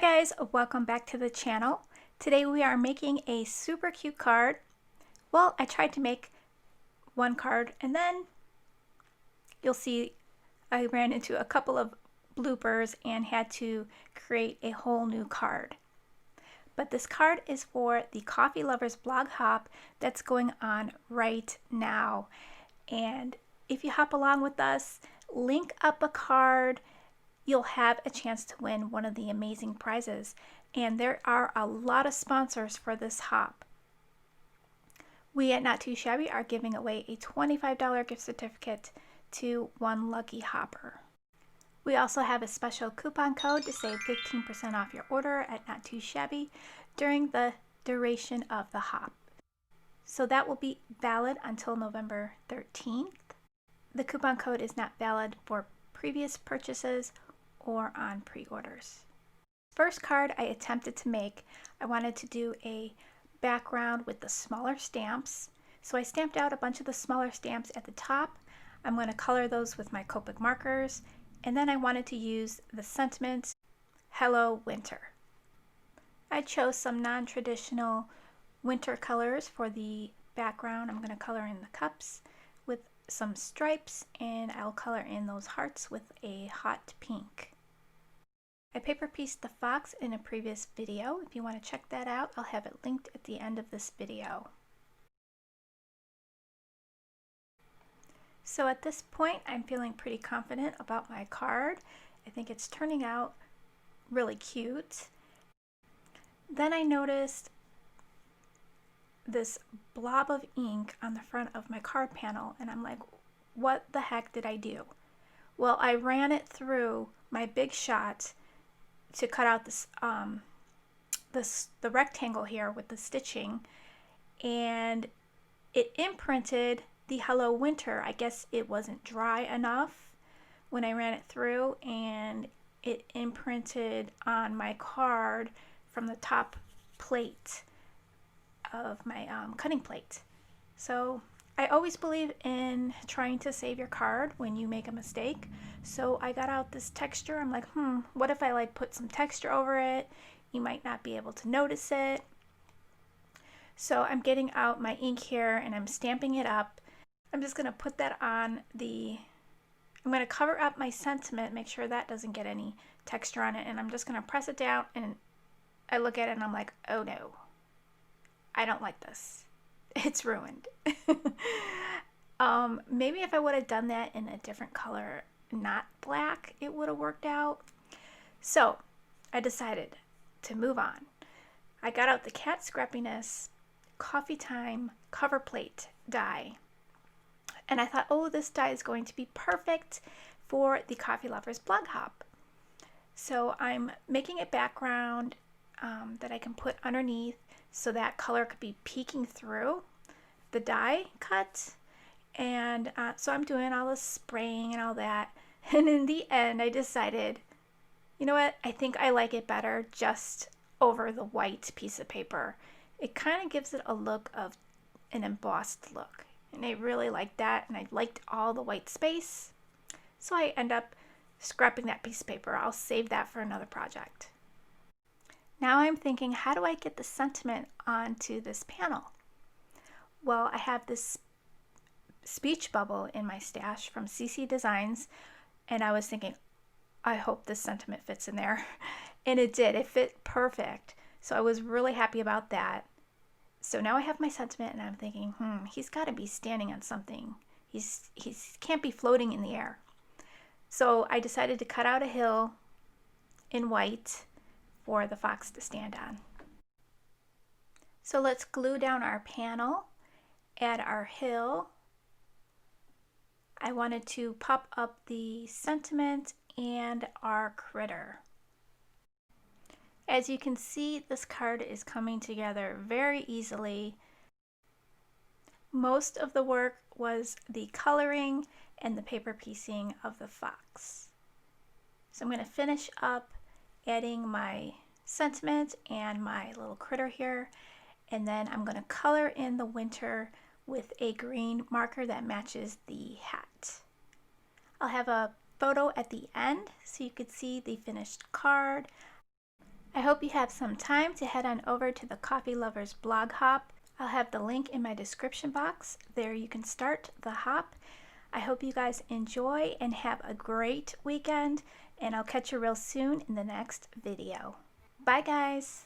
guys, welcome back to the channel. Today we are making a super cute card. Well, I tried to make one card and then you'll see I ran into a couple of bloopers and had to create a whole new card. But this card is for the Coffee Lovers blog hop that's going on right now. And if you hop along with us, link up a card, you'll have a chance to win one of the amazing prizes. And there are a lot of sponsors for this hop. We at Not Too Shabby are giving away a $25 gift certificate to one lucky hopper. We also have a special coupon code to save 15% off your order at Not Too Shabby during the duration of the hop. So that will be valid until November 13th. The coupon code is not valid for previous purchases or on pre-orders. First card I attempted to make, I wanted to do a background with the smaller stamps. So I stamped out a bunch of the smaller stamps at the top. I'm going to color those with my Copic markers. And then I wanted to use the sentiment, Hello Winter. I chose some non-traditional winter colors for the background. I'm going to color in the cups with some stripes, and I'll color in those hearts with a hot pink. I paper pieced the fox in a previous video. If you want to check that out, I'll have it linked at the end of this video. So at this point, I'm feeling pretty confident about my card. I think it's turning out really cute. Then I noticed this blob of ink on the front of my card panel, and I'm like, what the heck did I do? Well, I ran it through my Big Shot to cut out this the rectangle here with the stitching, and it imprinted the Hello Winter. I guess it wasn't dry enough when I ran it through, and it imprinted on my card from the top plate of my cutting plate. So I always believe in trying to save your card when you make a mistake. So I got out this texture. I'm like, what if I put some texture over it? You might not be able to notice it. So I'm getting out my ink here and I'm stamping it up. I'm just gonna put that on I'm gonna cover up my sentiment, make sure that doesn't get any texture on it, and I'm just gonna press it down, and I look at it and I'm like, oh no, I don't like this. It's ruined. Maybe if I would have done that in a different color, not black, it would have worked out. So I decided to move on. I got out the Cat Scrappiness Coffee Time cover plate die. And I thought, oh, this die is going to be perfect for the Coffee Lovers blog hop. So I'm making a background that I can put underneath so that color could be peeking through the die cut. And so I'm doing all the spraying and all that. And in the end, I decided, you know what? I think I like it better just over the white piece of paper. It kind of gives it a look of an embossed look. And I really liked that, and I liked all the white space. So I end up scrapping that piece of paper. I'll save that for another project. Now I'm thinking, how do I get the sentiment onto this panel? Well, I have this speech bubble in my stash from CC Designs, and I was thinking, I hope this sentiment fits in there. And it did. It fit perfect. So I was really happy about that. So now I have my sentiment, and I'm thinking, he's got to be standing on something. He can't be floating in the air. So I decided to cut out a hill in white for the fox to stand on. So let's glue down our panel, add our hill. I wanted to pop up the sentiment and our critter. As you can see, this card is coming together very easily. Most of the work was the coloring and the paper piecing of the fox. So I'm going to finish up adding my sentiment and my little critter here, and then I'm going to color in the winter with a green marker that matches the hat. I'll have a photo at the end so you could see the finished card. I hope you have some time to head on over to the Coffee Lovers blog hop. I'll have the link in my description box. There you can start the hop. I hope you guys enjoy and have a great weekend, and I'll catch you real soon in the next video. Bye guys!